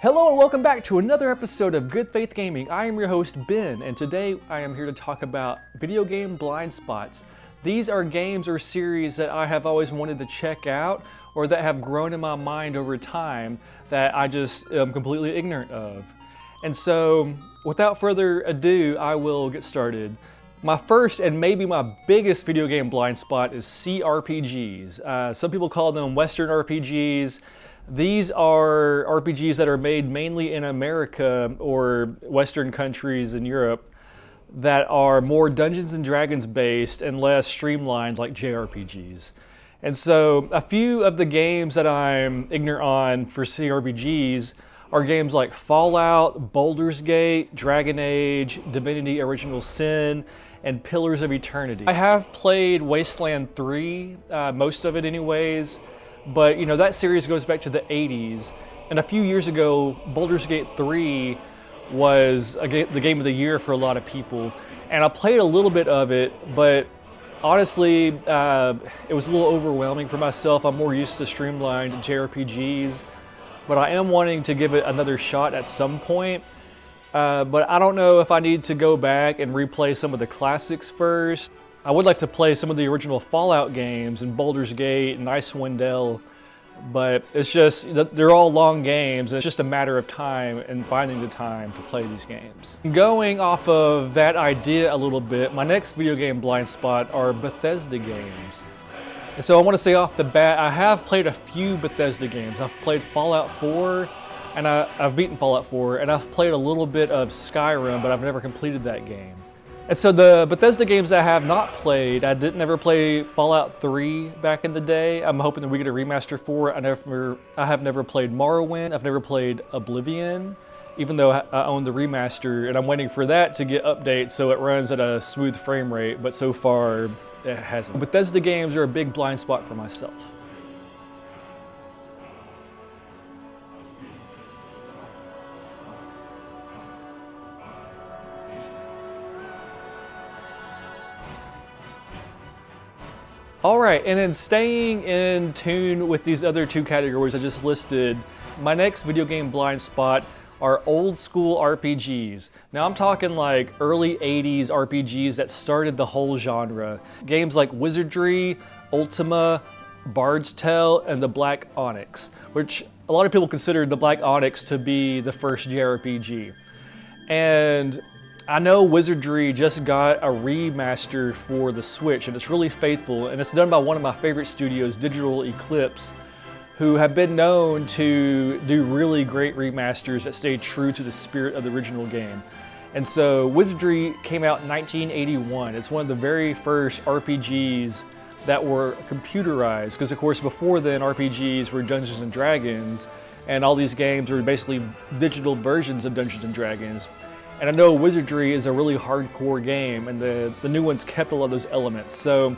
Hello and welcome back to another episode of Good Faith Gaming. I am your host Ben, and today I am here to talk about video game blind spots. These are games or series that I have always wanted to check out or that have grown in my mind over time that I just am completely ignorant of. And so, without further ado, I will get started. My first and maybe my biggest video game blind spot is CRPGs. Some people call them Western RPGs. These are RPGs that are made mainly in America or Western countries in Europe that are more Dungeons and Dragons based and less streamlined like JRPGs. And so a few of the games that I'm ignorant on for CRPGs are games like Fallout, Baldur's Gate, Dragon Age, Divinity Original Sin, and Pillars of Eternity. I have played Wasteland 3, most of it anyways. But you know, that series goes back to the 80s, and a few years ago, Baldur's Gate 3 was the game of the year for a lot of people, and I played a little bit of it, but honestly, it was a little overwhelming for myself. I'm more used to streamlined JRPGs, but I am wanting to give it another shot at some point. But I don't know if I need to go back and replay some of the classics first. I would like to play some of the original Fallout games and Baldur's Gate and Icewind Dale, but it's just, they're all long games, and it's just a matter of time and finding the time to play these games. Going off of that idea a little bit, my next video game blind spot are Bethesda games. And so I want to say off the bat, I have played a few Bethesda games. I've played Fallout 4, and I've beaten Fallout 4, and I've played a little bit of Skyrim, but I've never completed that game. And so the Bethesda games I have not played, I didn't ever play Fallout 3 back in the day. I'm hoping that we get a remaster for it. I have never played Morrowind. I've never played Oblivion, even though I own the remaster, and I'm waiting for that to get updates so it runs at a smooth frame rate, but so far it hasn't. Bethesda games are a big blind spot for myself. Alright, and then staying in tune with these other two categories I just listed, my next video game blind spot are old school RPGs. Now I'm talking like early 80s RPGs that started the whole genre. Games like Wizardry, Ultima, Bard's Tale, and the Black Onyx, which a lot of people consider the Black Onyx to be the first JRPG. And I know Wizardry just got a remaster for the Switch, and it's really faithful, and it's done by one of my favorite studios, Digital Eclipse, who have been known to do really great remasters that stay true to the spirit of the original game. And so Wizardry came out in 1981. It's one of the very first RPGs that were computerized, because of course before then RPGs were Dungeons and Dragons, and all these games were basically digital versions of Dungeons and Dragons. And I know Wizardry is a really hardcore game, and the new ones kept a lot of those elements. So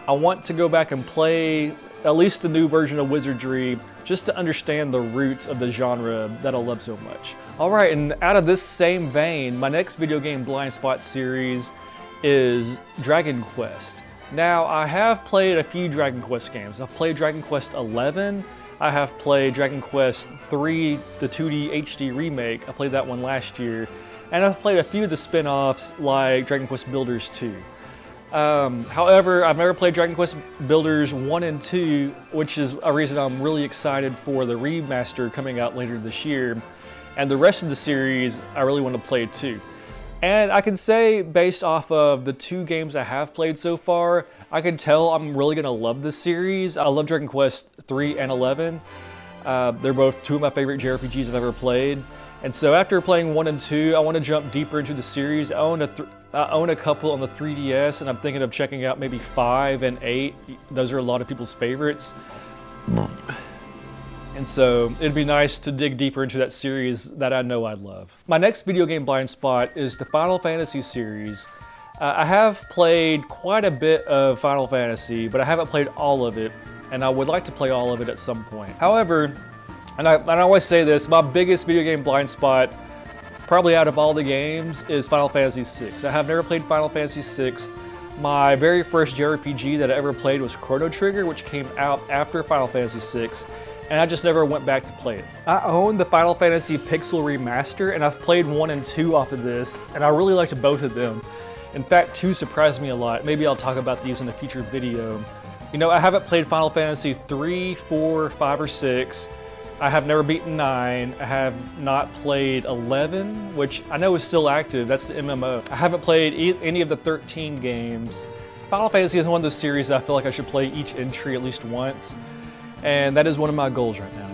I want to go back and play at least the new version of Wizardry just to understand the roots of the genre that I love so much. Alright, and out of this same vein, my next video game blind spot series is Dragon Quest. Now, I have played a few Dragon Quest games. I've played Dragon Quest 11. I have played Dragon Quest 3, the 2D HD remake. I played that one last year. And I've played a few of the spin-offs like Dragon Quest Builders 2. However, I've never played Dragon Quest Builders 1 and 2, which is a reason I'm really excited for the remaster coming out later this year. And the rest of the series, I really want to play too. And I can say, based off of the two games I have played so far, I can tell I'm really going to love this series. I love Dragon Quest 3 and 11. They're both two of my favorite JRPGs I've ever played. And so after playing 1 and 2, I want to jump deeper into the series. I own a couple on the 3DS, and I'm thinking of checking out maybe 5 and 8. Those are a lot of people's favorites. And so it'd be nice to dig deeper into that series that I know I love. My next video game blind spot is the Final Fantasy series. I have played quite a bit of Final Fantasy, but I haven't played all of it, and I would like to play all of it at some point. However, and I always say this, my biggest video game blind spot, probably out of all the games, is Final Fantasy VI. I have never played Final Fantasy VI. My very first JRPG that I ever played was Chrono Trigger, which came out after Final Fantasy VI. and I just never went back to play it. I own the Final Fantasy Pixel Remaster, and I've played 1 and 2 off of this, and I really liked both of them. In fact, 2 surprised me a lot. Maybe I'll talk about these in a future video. You know, I haven't played Final Fantasy 3, 4, 5, or 6. I have never beaten 9. I have not played 11, which I know is still active. That's the MMO. I haven't played any of the 13 games. Final Fantasy is one of those series that I feel like I should play each entry at least once, and that is one of my goals right now.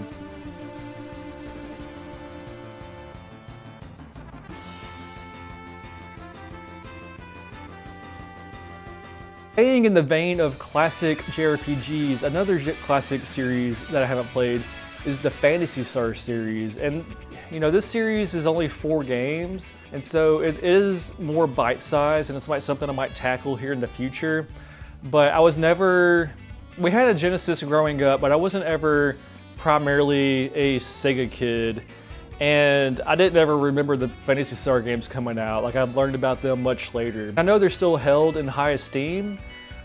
Staying in the vein of classic JRPGs, another classic series that I haven't played is the Phantasy Star series. And you know, this series is only 4 games, and so it is more bite-sized, and it's something I might tackle here in the future. But I was never, we had a Genesis growing up, but I wasn't ever primarily a Sega kid. And I didn't ever remember the Phantasy Star games coming out. Like, I've learned about them much later. I know they're still held in high esteem,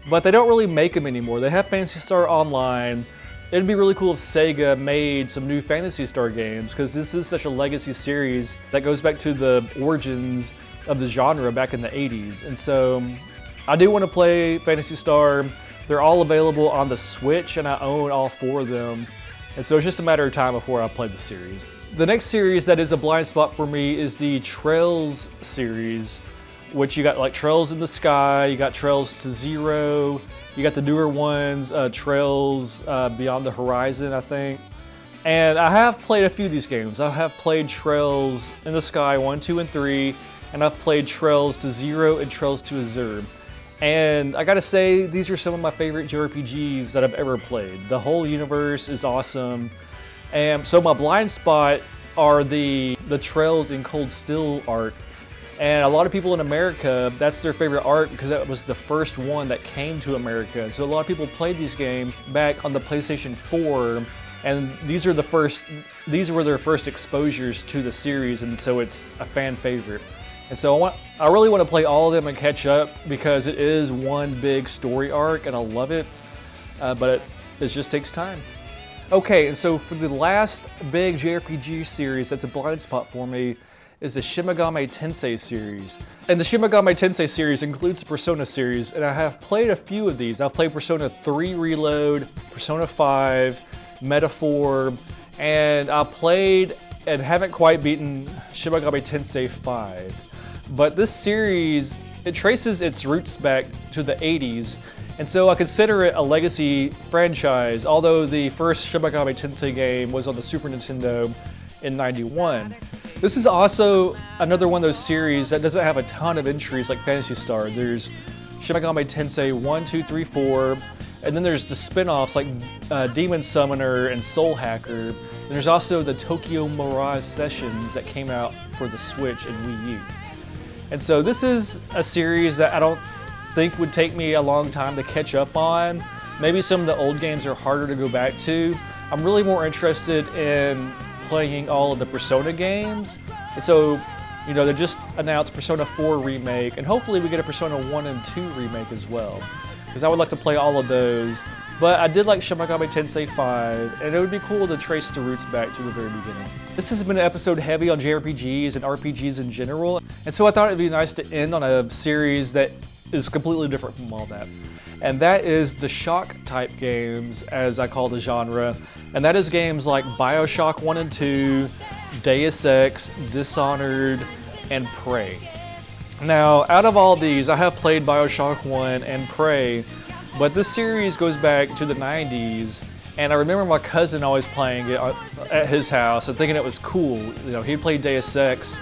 but they don't really make them anymore. They have Phantasy Star Online. It'd be really cool if Sega made some new Phantasy Star games, because this is such a legacy series that goes back to the origins of the genre back in the 80s. And so I do want to play Phantasy Star. They're all available on the Switch, and I own all 4 of them. And so it's just a matter of time before I play the series. The next series that is a blind spot for me is the Trails series, which you got like Trails in the Sky, you got Trails to Zero, you got the newer ones, Trails Beyond the Horizon, I think. And I have played a few of these games. I have played Trails in the Sky 1, 2, and 3, and I've played Trails to Zero and Trails to Azure. And I gotta say, these are some of my favorite JRPGs that I've ever played. The whole universe is awesome. And so my blind spot are the Trails in Cold Steel art. And a lot of people in America, that's their favorite art because that was the first one that came to America. So a lot of people played these games back on the PlayStation 4, and these were their first exposures to the series, and so it's a fan favorite. And so I really want to play all of them and catch up because it is one big story arc, and I love it, but it just takes time. Okay, and so for the last big JRPG series that's a blind spot for me is the Shin Megami Tensei series. And the Shin Megami Tensei series includes the Persona series, and I have played a few of these. I've played Persona 3 Reload, Persona 5, Metaphor, and I played and haven't quite beaten Shin Megami Tensei 5. But this series, it traces its roots back to the 80s, and so I consider it a legacy franchise, although the first Shin Megami Tensei game was on the Super Nintendo in '91. This is also another one of those series that doesn't have a ton of entries like Phantasy Star. There's Shin Megami Tensei 1, 2, 3, 4, and then there's the spin-offs like Demon Summoner and Soul Hacker. And there's also the Tokyo Mirage Sessions that came out for the Switch and Wii U. And so this is a series that I don't think would take me a long time to catch up on. Maybe some of the old games are harder to go back to. I'm really more interested in playing all of the Persona games. And so, you know, they just announced Persona 4 remake, and hopefully we get a Persona 1 and 2 remake as well, because I would like to play all of those. But I did like Shin Megami Tensei 5, and it would be cool to trace the roots back to the very beginning. This has been an episode heavy on JRPGs and RPGs in general, and so I thought it'd be nice to end on a series that is completely different from all that. And that is the shock type games, as I call the genre. And that is games like BioShock 1 and 2, Deus Ex, Dishonored, and Prey. Now, out of all these, I have played BioShock 1 and Prey, but this series goes back to the 90s, and I remember my cousin always playing it at his house and thinking it was cool. You know, he played Deus Ex,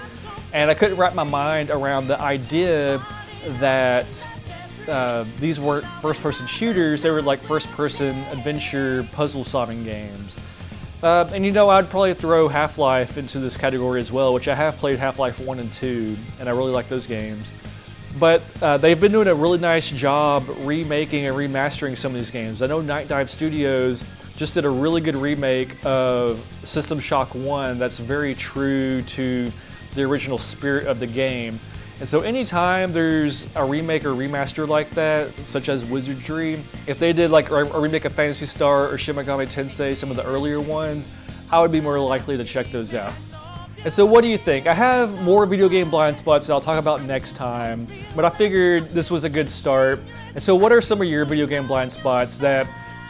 and I couldn't wrap my mind around the idea that these weren't first-person shooters, they were like first-person adventure puzzle-solving games. And you know, I'd probably throw Half-Life into this category as well, which I have played Half-Life 1 and 2, and I really like those games. But they've been doing a really nice job remaking and remastering some of these games. I know Night Dive Studios just did a really good remake of System Shock 1 that's very true to the original spirit of the game. And so anytime there's a remake or remaster like that, such as Wizardry, if they did like a remake of Phantasy Star or Shin Megami Tensei, some of the earlier ones, I would be more likely to check those out. And so what do you think? I have more video game blind spots that I'll talk about next time, but I figured this was a good start. And so what are some of your video game blind spots that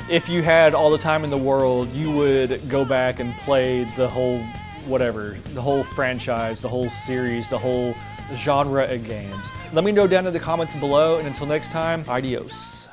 if you had all the time in the world, you would go back and play the whole whatever, the whole franchise, the whole series, the whole genre of games? Let me know down in the comments below, and until next time, adios.